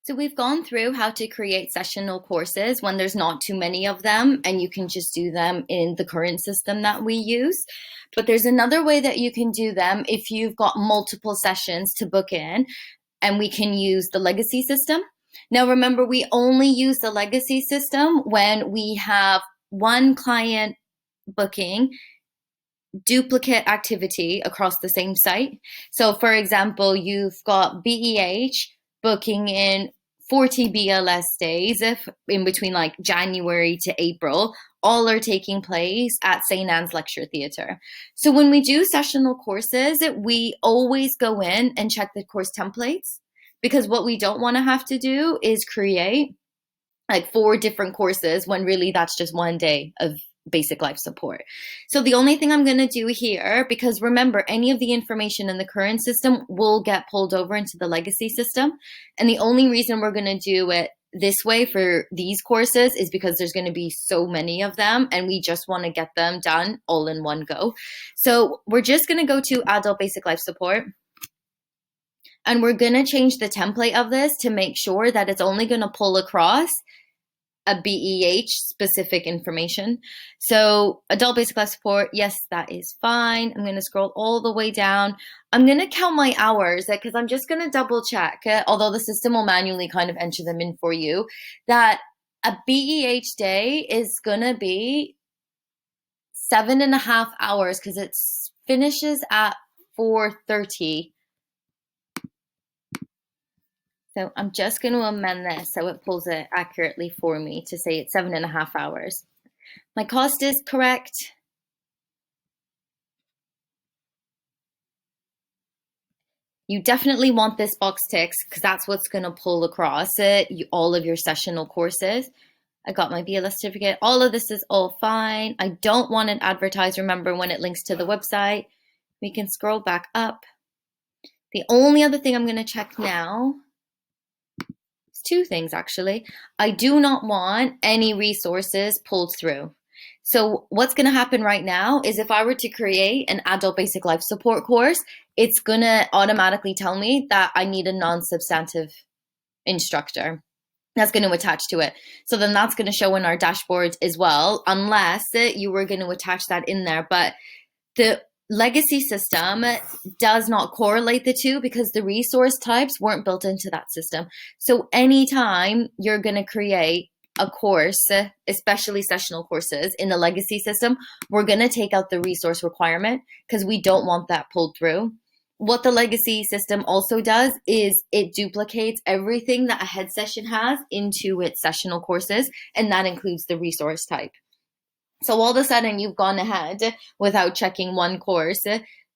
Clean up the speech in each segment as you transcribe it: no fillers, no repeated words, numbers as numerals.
So we've gone through how to create sessional courses when there's not too many of them, and you can just do them in the current system that we use. But there's another way that you can do them if you've got multiple sessions to book in, and we can use the legacy system. Now, remember, we only use the legacy system when we have one client booking duplicate activity across the same site. So, for example, you've got BEH booking in 40 BLS days if in between like January to April, all are taking place at St. Anne's Lecture Theatre. So when we do sessional courses, we always go in and check the course templates, because what we don't want to have to do is create like 4 different courses when really that's just one day of basic life support. So the only thing I'm going to do here, because remember, any of the information in the current system will get pulled over into the legacy system. And the only reason we're going to do it this way for these courses is because there's going to be so many of them and we just want to get them done all in one go. So we're just going to go to adult basic life support. And we're going to change the template of this to make sure that it's only going to pull across a BEH specific information. So adult basic life support, yes, that is fine. I'm going to scroll all the way down. I'm going to count my hours because I'm just going to double check, although the system will manually kind of enter them in for you, that a BEH day is going to be 7.5 hours because it finishes at 4:30. So I'm just going to amend this so it pulls it accurately for me to say it's 7.5 hours. My cost is correct. You definitely want this box ticked because that's what's going to pull across it, all of your sessional courses. I got my BLS certificate. All of this is all fine. I don't want it advertised, remember, when it links to the website. We can scroll back up. The only other thing I'm going to check now, 2 things actually. I do not want any resources pulled through. So what's going to happen right now is if I were to create an adult basic life support course, it's going to automatically tell me that I need a non-substantive instructor that's going to attach to it. So then that's going to show in our dashboard as well, unless you were going to attach that in there. But the legacy system does not correlate the two because the resource types weren't built into that system. So anytime you're going to create a course, especially sessional courses in the legacy system, we're going to take out the resource requirement because we don't want that pulled through. What the legacy system also does is it duplicates everything that a head session has into its sessional courses, and that includes the resource type. So all of a sudden you've gone ahead without checking one course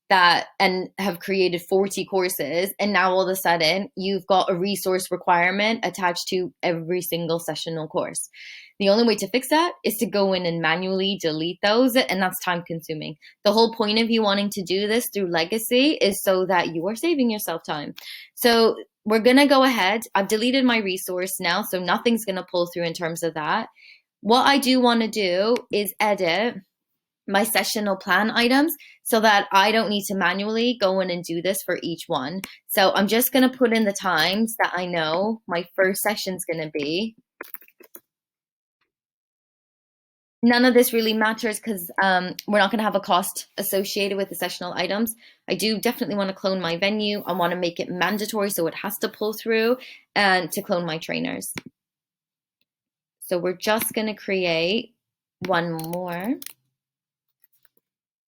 and have created 40 courses. And now all of a sudden you've got a resource requirement attached to every single sessional course. The only way to fix that is to go in and manually delete those. And that's time consuming. The whole point of you wanting to do this through legacy is so that you are saving yourself time. So we're going to go ahead. I've deleted my resource now, so nothing's going to pull through in terms of that. What I do want to do is edit my sessional plan items so that I don't need to manually go in and do this for each one. So I'm just going to put in the times that I know my first session is going to be. None of this really matters because we're not going to have a cost associated with the sessional items. I do definitely want to clone my venue. I want to make it mandatory so it has to pull through, and to clone my trainers. So we're just going to create one more.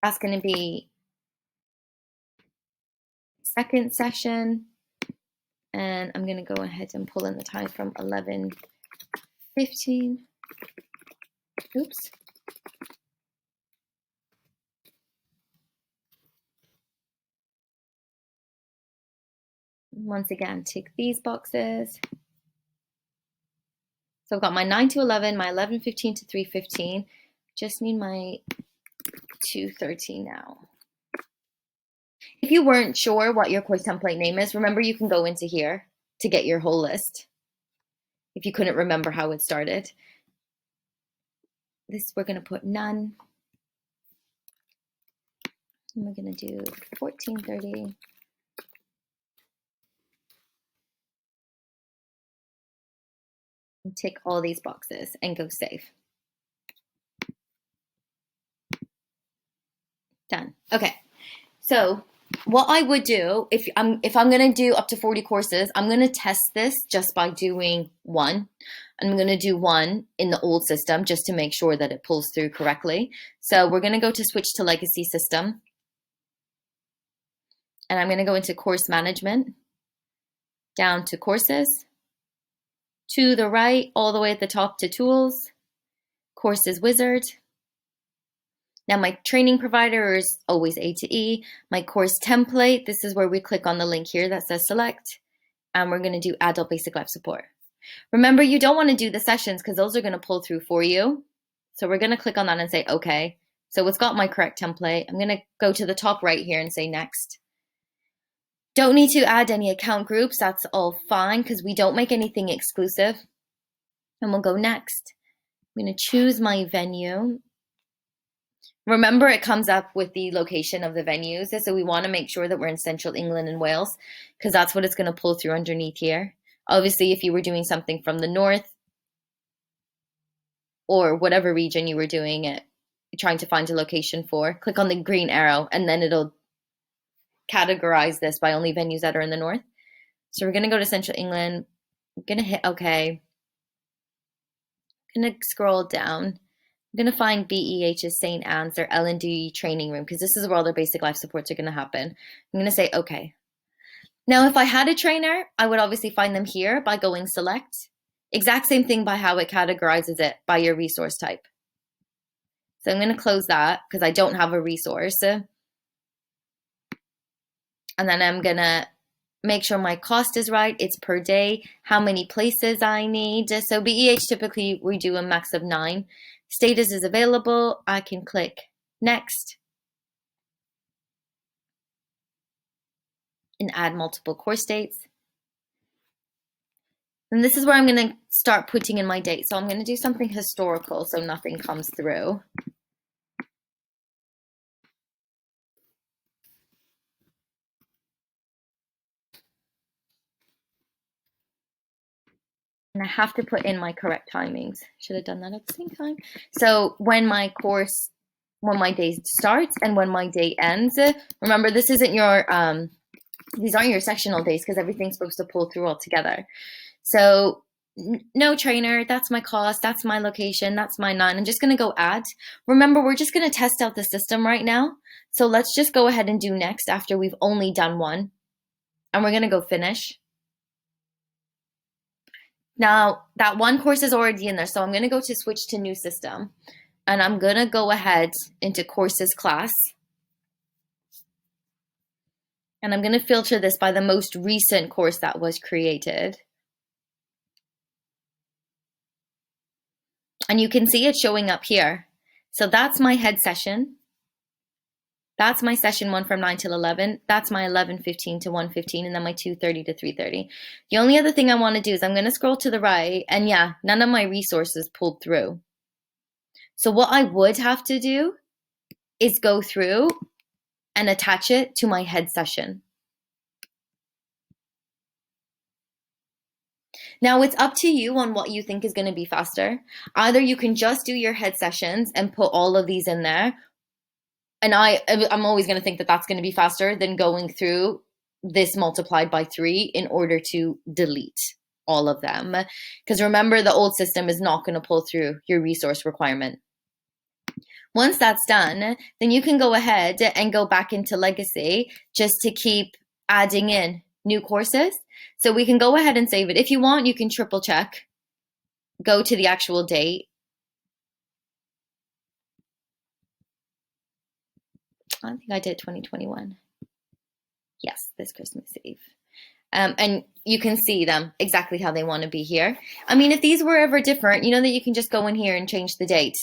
That's going to be second session. And I'm going to go ahead and pull in the time from 11:15. Oops. Once again, tick these boxes. So I've got my 9 to 11, my 11:15 to 3:15. Just need my 2:30 now. If you weren't sure what your course template name is, remember you can go into here to get your whole list. If you couldn't remember how it started. This we're going to put none. And we're going to do 14:30. Tick all these boxes and go save. Done. Okay. So what I would do if I'm going to do up to 40 courses, I'm going to test this just by doing one. I'm going to do one in the old system just to make sure that it pulls through correctly. So we're going to go to switch to legacy system. And I'm going to go into course management, down to courses, to the right, all the way at the top to tools, courses wizard. Now my training provider is always A to E. My course template, this is where we click on the link here that says select, and we're going to do adult basic life support. Remember, you don't want to do the sessions because those are going to pull through for you. So we're going to click on that and say, okay. So it's got my correct template. I'm going to go to the top right here and say next. Don't need to add any account groups. That's all fine because we don't make anything exclusive. And we'll go next. I'm going to choose my venue. Remember, it comes up with the location of the venues. So we want to make sure that we're in Central England and Wales because that's what it's going to pull through underneath here. Obviously, if you were doing something from the north or whatever region you were doing it, trying to find a location for, click on the green arrow and then it'll categorize this by only venues that are in the north. So we're going to go to Central England. I'm going to hit OK. I'm going to scroll down. I'm going to find BEH's St. Anne's, their L&D training room, because this is where all their basic life supports are going to happen. I'm going to say OK. Now, if I had a trainer, I would obviously find them here by going select. Exact same thing by how it categorizes it by your resource type. So I'm going to close that because I don't have a resource. And then I'm going to make sure my cost is right. It's per day, how many places I need. So BEH, typically we do a max of 9. Status is available. I can click next and add multiple course dates. And this is where I'm going to start putting in my date. So I'm going to do something historical so nothing comes through. And I have to put in my correct timings. Should have done that at the same time. So when my day starts and when my day ends. Remember, this isn't your, these aren't your sectional days because everything's supposed to pull through all together. So no trainer, that's my cost, that's my location, that's my 9. I'm just going to go add. Remember, we're just going to test out the system right now. So let's just go ahead and do next after we've only done one. And we're going to go finish. Now, that one course is already in there, so I'm going to go to switch to new system. And I'm going to go ahead into courses class. And I'm going to filter this by the most recent course that was created. And you can see it showing up here. So that's my head session. That's my session 1 from 9 till 11. That's my 11:15 to 1:15, and then my 2:30 to 3:30. The only other thing I want to do is I'm going to scroll to the right, and yeah, none of my resources pulled through. So what I would have to do is go through and attach it to my head session. Now it's up to you on what you think is going to be faster. Either you can just do your head sessions and put all of these in there. And I'm always going to think that that's going to be faster than going through this multiplied by 3 in order to delete all of them. Because remember, the old system is not going to pull through your resource requirement. Once that's done, then you can go ahead and go back into legacy just to keep adding in new courses. So we can go ahead and save it. If you want, you can triple check, go to the actual date. I think I did 2021. Yes, this Christmas Eve. And you can see them exactly how they want to be here. I mean, if these were ever different, you know that you can just go in here and change the date.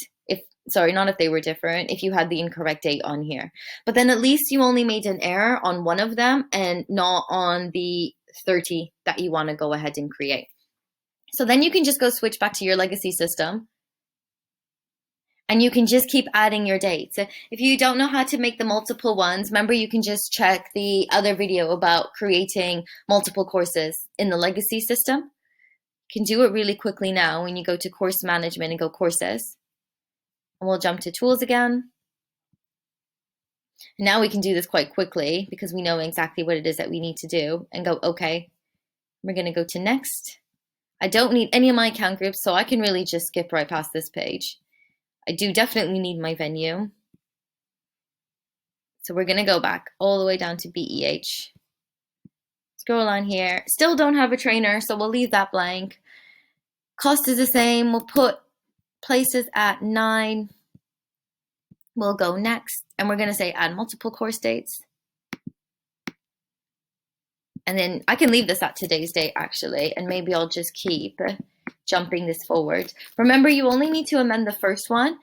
Sorry, not if they were different, if you had the incorrect date on here. But then at least you only made an error on one of them and not on the 30 that you want to go ahead and create. So then you can just go switch back to your legacy system. And you can just keep adding your dates. If you don't know how to make the multiple ones, remember you can just check the other video about creating multiple courses in the legacy system. can do it really quickly now when you go to course management and go courses. And we'll jump to tools again. And now we can do this quite quickly because we know exactly what it is that we need to do and go, okay, we're going to go to next. I don't need any of my account groups, so I can really just skip right past this page. I do definitely need my venue. So we're going to go back all the way down to BEH. Scroll on here. Still don't have a trainer, so we'll leave that blank. Cost is the same. We'll put places at 9. We'll go next, and we're going to say add multiple course dates. And then I can leave this at today's date, actually, and maybe I'll just keep jumping this forward. Remember, you only need to amend the first one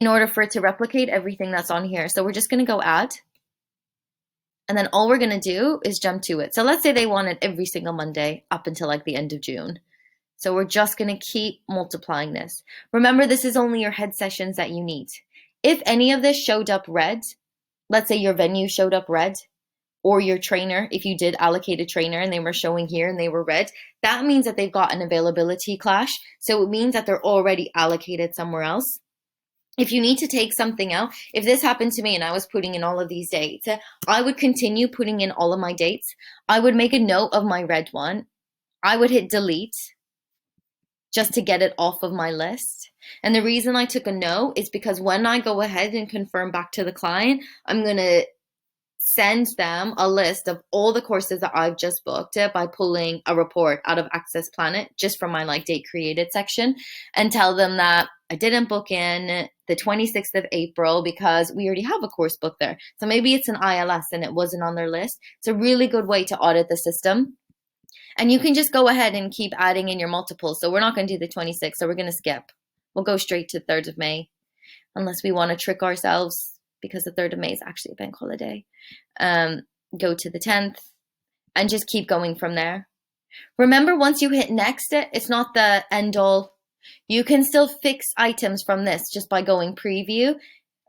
in order for it to replicate everything that's on here. So we're just going to go add. And then all we're going to do is jump to it. So let's say they want it every single Monday up until like the end of June. So we're just going to keep multiplying this. Remember, this is only your head sessions that you need. If any of this showed up red, let's say your venue showed up red, or your trainer, if you did allocate a trainer and they were showing here and they were red, that means that they've got an availability clash. So it means that they're already allocated somewhere else. If you need to take something out, if this happened to me and I was putting in all of these dates, I would continue putting in all of my dates. I would make a note of my red one. I would hit delete just to get it off of my list. And the reason I took a note is because when I go ahead and confirm back to the client, I'm going to send them a list of all the courses that I've just booked by pulling a report out of Access Planet just from my like date created section, and tell them that I didn't book in the 26th of April because we already have a course book there. So maybe it's an ILS and it wasn't on their list. It's a really good way to audit the system. And you can just go ahead and keep adding in your multiples. So we're not going to do the 26th, so we're going to skip. We'll go straight to 3rd of May, unless we want to trick ourselves because the 3rd of May is actually a bank holiday. Go to the 10th and just keep going from there. Remember, once you hit next, it's not the end all. You can still fix items from this just by going preview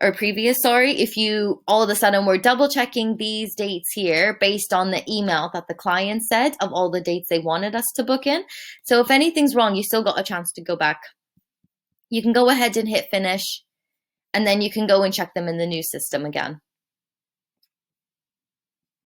or previous, if you all of a sudden were double checking these dates here based on the email that the client said of all the dates they wanted us to book in. So if anything's wrong, you still got a chance to go back. You can go ahead and hit finish, and then you can go and check them in the new system again.